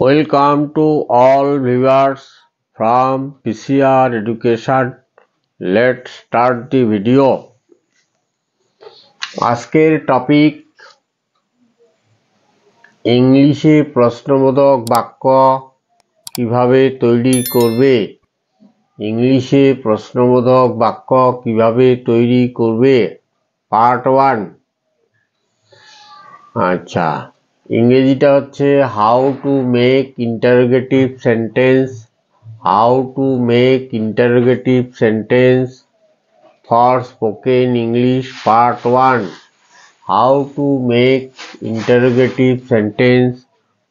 Welcome to all viewers from PCR Education. Let's start the video. আজকের topic ইংলিশে প্রশ্নবোধক বাক্য কিভাবে তৈরি করবে। ইংলিশে প্রশ্নবোধক বাক্য কিভাবে তৈরি করবে, পার্ট 1। আচ্ছা, ইংরেজিটা হচ্ছে how to make interrogative sentence. How to make interrogative sentence for spoken English part 1. How to make interrogative sentence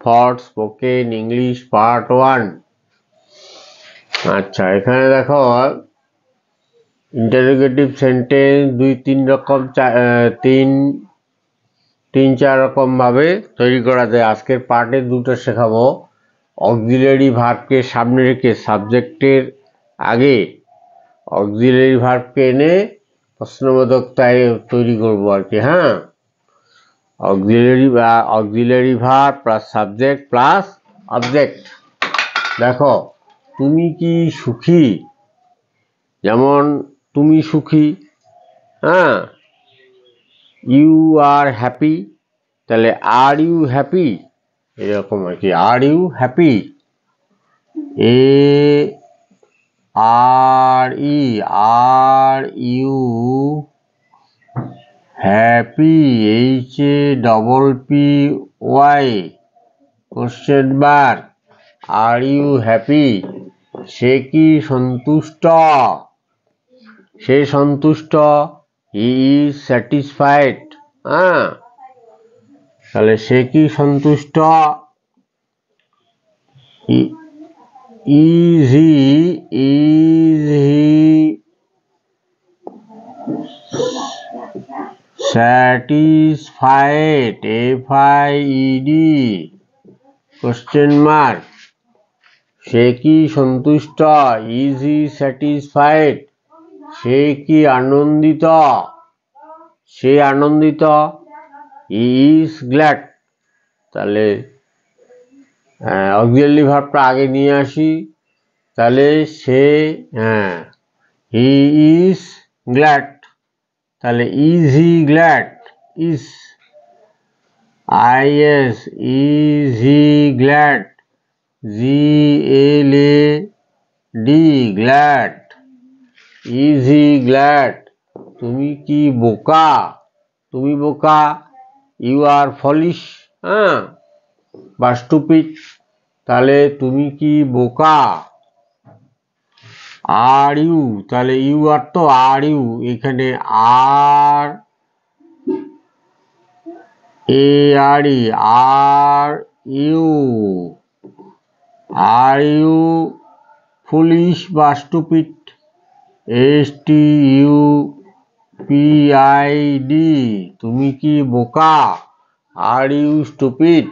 for spoken English part 1. আচ্ছা, এখানে দেখো ইন্টারোগেটিভ সেন্টেন্স তিন চার রকম ভাবে তৈরি করা যায়। আজকের পার্টে দুটো শেখাবো। অক্সিলারি ভার্বকে সামনে রেখে সাবজেক্টের আগে অক্সিলারি ভার্বকে এনে প্রশ্নবোধক তৈরি করবো আর কি। হ্যাঁ, auxiliary verb plus subject plus object. দেখো, তুমি কি সুখী, যেমন তুমি সুখী। হ্যাঁ, ইউ আর হ্যাপি, তাহলে আর ইউ হ্যাপি, এরকম আর কি। Are you happy, are you happy, HAPPY question mark. Are you happy, সে কি সন্তুষ্ট, সে সন্তুষ্ট, হি ইজ স্যাটিসফাইড। হ্যাঁ, তাহলে সে কি সন্তুষ্ট, is he satisfied, FIED question mark. সে কি সন্তুষ্ট, is he satisfied, সে কি আনন্দিত, সে আনন্দিত, he is glad। তাহলে অক্সিলারি ভার্বটা আগে নিয়ে আসি, তাহলে সে, হি ইজ গ্ল্যাড, তাহলে is he glad, is IS, is he glad, GLAD glad, is he glad. তুমি কি বোকা, তুমি বোকা, ইউ আর ফলিশ। হ্যাঁ, বা স্টুপিড, তাহলে তুমি কি বোকা। আর ইউ, তাহলে ইউ আর তো আর ইউ, এখানে আর ARE, আর ইউ ফুলিশ বা স্টুপিড, STUPID, তুমি কি বোকা, আর ইউ স্টুপিড।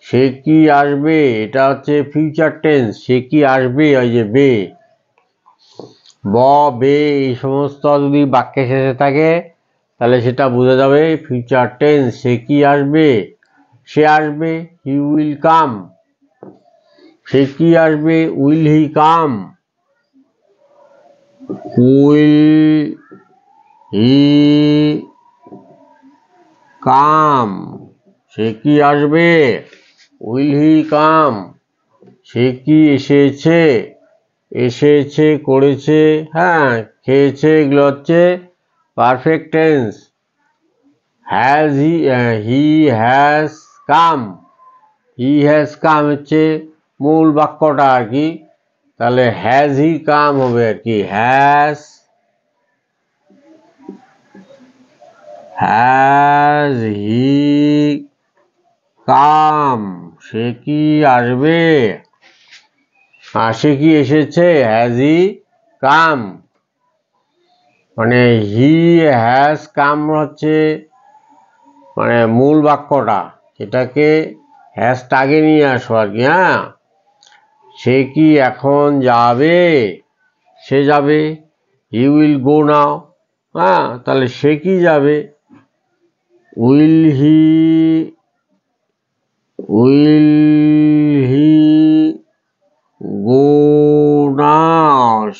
সে কি আসবে, এটা হচ্ছে ফিউচার টেন্স, সে কি আসবে, ওই যে বে, বে, এই সমস্ত যদি বাক্যে শেষে থাকে তাহলে সেটা বোঝা যাবে ফিউচার টেন্স। সে কি আসবে, সে আসবে, হি উইল কাম। সে কি আসবে, will he come, will he কাম। সে কি আসবে, উইল হি কাম। সে কি এসেছে, এসেছে, করেছে, হ্যাঁ, খেয়েছে, এগুলো হচ্ছে perfect tense. Has he has come, he has come হচ্ছে মূল বাক্যটা আর কি। তাহলে হ্যাজ হি কাম হবে আর কি, হ্যাজ হি কাম। সে কি আসবে, সে কি এসেছে, হ্যাজ হি কাম। মানে হি হ্যাজ কাম হচ্ছে মানে মূল বাক্যটা, সেটাকে হ্যাজটা আগে নিয়ে আসো আর কি। হ্যাঁ, সে কি এখন যাবে, সে যাবে, হি উইল গো নাও। হ্যাঁ, তাহলে সে কি যাবে, উইল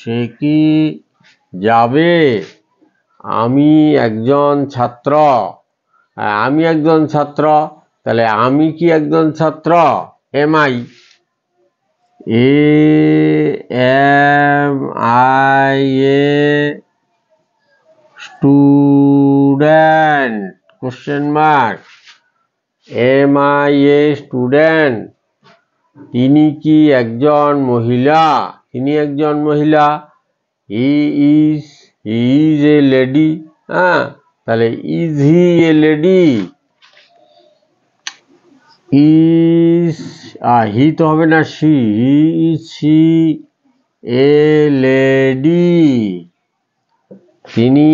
সে কি যাবে? আমি একজন ছাত্র। আমি একজন ছাত্র, তাহলে আমি কি একজন ছাত্র? Am I. A student? Question mark. Am I a student? তিনি কি একজন মহিলা? তিনি একজন মহিলা। He is a lady. হ্যাঁ, তাহলে is he a lady? Is he তো হবে না, she. Is she a lady? তিনি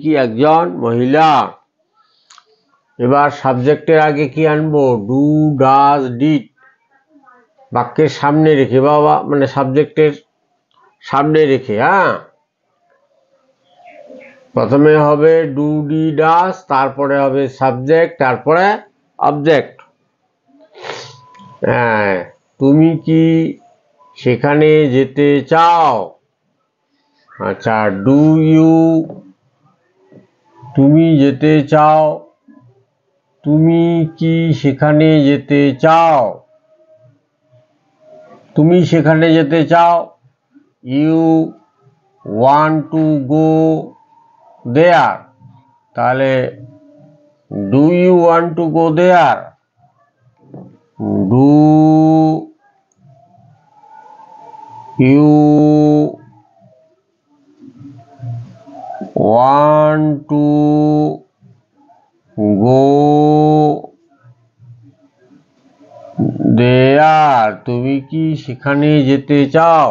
কি একজন মহিলা? এবার সাবজেক্টের আগে কি আনবো? Do, does, did. বাক্যের সামনে রেখে বাবা, মানে সাবজেক্টের সামনে রেখে। হ্যাঁ, প্রথমে হবে ডু, ডি, ডাজ, তারপরে হবে সাবজেক্ট, তারপরে অবজেক্ট। হ্যাঁ, তুমি কি সেখানে যেতে চাও? আচ্ছা, ডু ইউ, তুমি যেতে চাও? তুমি কি সেখানে যেতে চাও? তুমি সেখানে যেতে চাও? You want to go there? তাহলে do you want to go there? Do you want to go there? তুমি কি সেখানে যেতে চাও?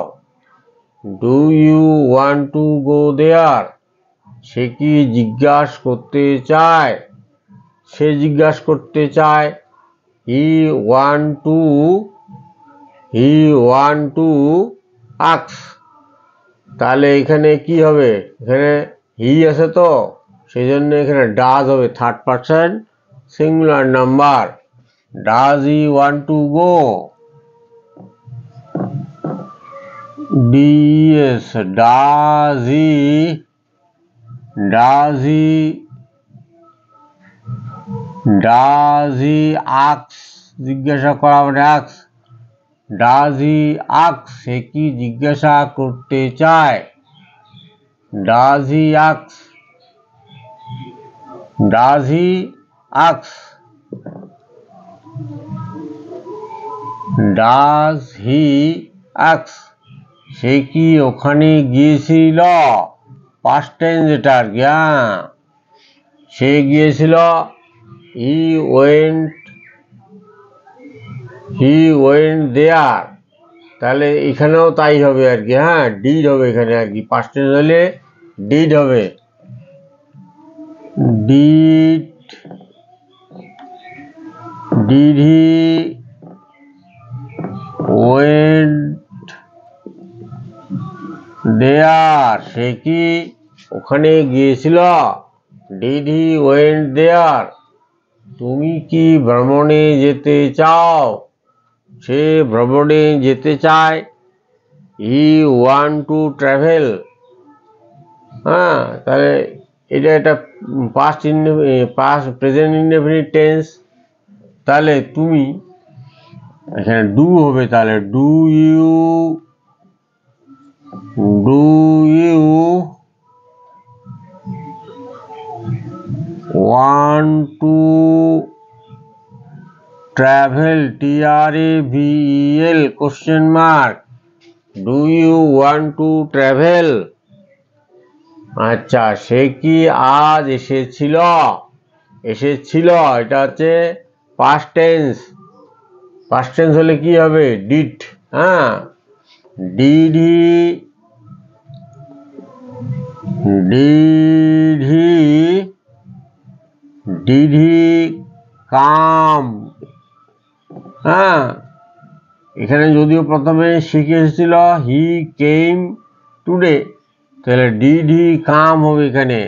Do you want to go there? সে কি জিজ্ঞাসা করতে চায়? সে জিজ্ঞাসা করতে চায়। He want to ask. তাহলে এখানে কি হবে? এখানে হি আছে তো, সেই জন্য এখানে ডাজ হবে, third person singular number. Does he want to go? DS, does he ask? জিজ্ঞাসা করা মানে আস্ক। Does he ask? সে কি জিজ্ঞাসা করতে চায়? Does he ask? Does he ask? Does he ask? সে কি ওখানে গিয়েছিল? পাস্ট টেন্স এটা আর কি। হ্যাঁ, সে গিয়েছিল। He went there. তাহলে এখানেও তাই হবে আর কি। হ্যাঁ, ডিড হবে এখানে আর কি, পাস্ট টেন্স হলে ডিড হবে। Did he went there? সে কি ওখানে গিয়েছিল? Did he went there? তুমি কি ভ্রমণে যেতে চাও? সে ভ্রমণে যেতে চায়। He want to travel. হ্যাঁ, তাহলে এটা পাস্ট প্রেজেন্ট ইনডেফিনিট টেন্স। তাহলে তুমি এখানে ডু হবে। তাহলে do you want to travel? TRAVEL question mark. Do you want to travel? আচ্ছা, সে কি আজ এসেছিল? এটা হচ্ছে পাস্ট টেন্স। পাস্ট টেন্স হলে কি হবে? ডিড। হ্যাঁ, ডিড হি কাম? হ্যাঁ, এখানে যদিও প্রথমে শিখে এসেছিল হি কেম টুডে, তাহলে ডিড হি কাম হবে এখানে,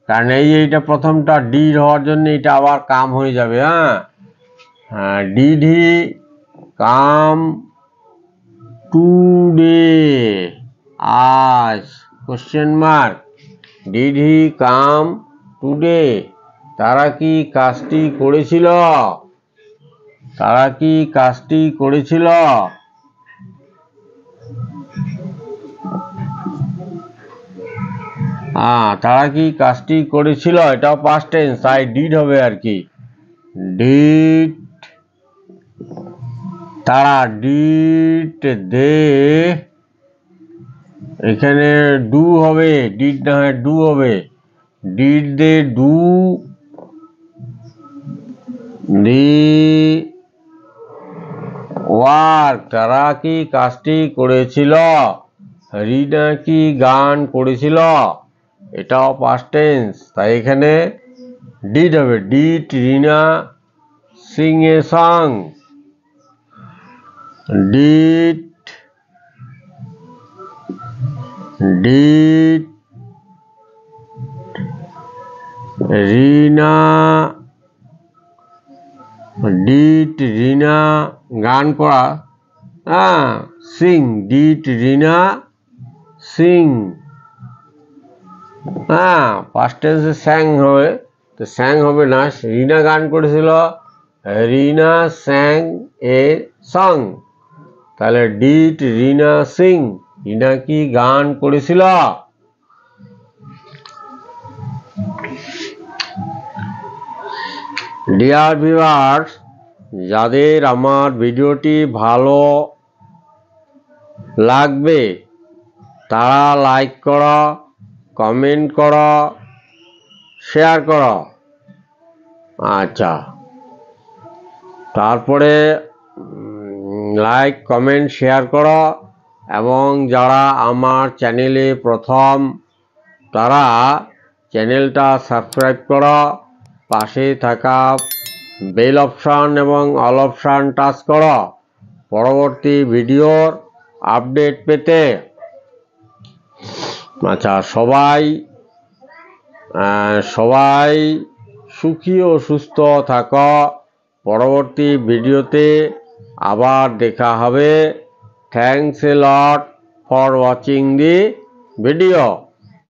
কারণ এইটা প্রথমটা ডিড হওয়ার জন্য এটা আবার কাম হয়ে যাবে। হ্যাঁ, ডিড হি কাম টুডে আজ question mark did he come today তারা কি কাজটি করেছিল তারা কি কাজটি করেছিল তারা কি কাজটি করেছিল এটাও পাস্ট টেন্স তাই ডিড হবে আর কি ডিড তারা ডিড দে এখানে ডু হবে ডিড না হয় ডু হবে did they do the work তারা কি কাজটি করেছিল রিনা কি গান করেছিল এটাও পাস্ট টেন্স তাই এখানে ডিড হবে did Rina sing a song did Rina গান করা sing did Rina sing past টেন্সে স্যাং হবে তো স্যাং হবে না রিনা গান করেছিল রিনা স্যাং এ সং তাহলে ডিড রিনা সিং রিনা কি গান করেছিল ডিয়ার ভিউয়ার্স যাদের আমার ভিডিওটি ভালো লাগবে তারা লাইক করো কমেন্ট করো শেয়ার করো আচ্ছা তারপরে লাইক কমেন্ট শেয়ার করো এবং যারা আমার চ্যানেলে প্রথম তারা চ্যানেলটা সাবস্ক্রাইব করো পাশে থাকা বেল অপশন এবং অল অপশন টাচ করো পরবর্তী ভিডিওর আপডেট পেতে আচ্ছা সবাই সুখী ও সুস্থ থাকো পরবর্তী ভিডিওতে আবার দেখা হবে thanks a lot for watching the video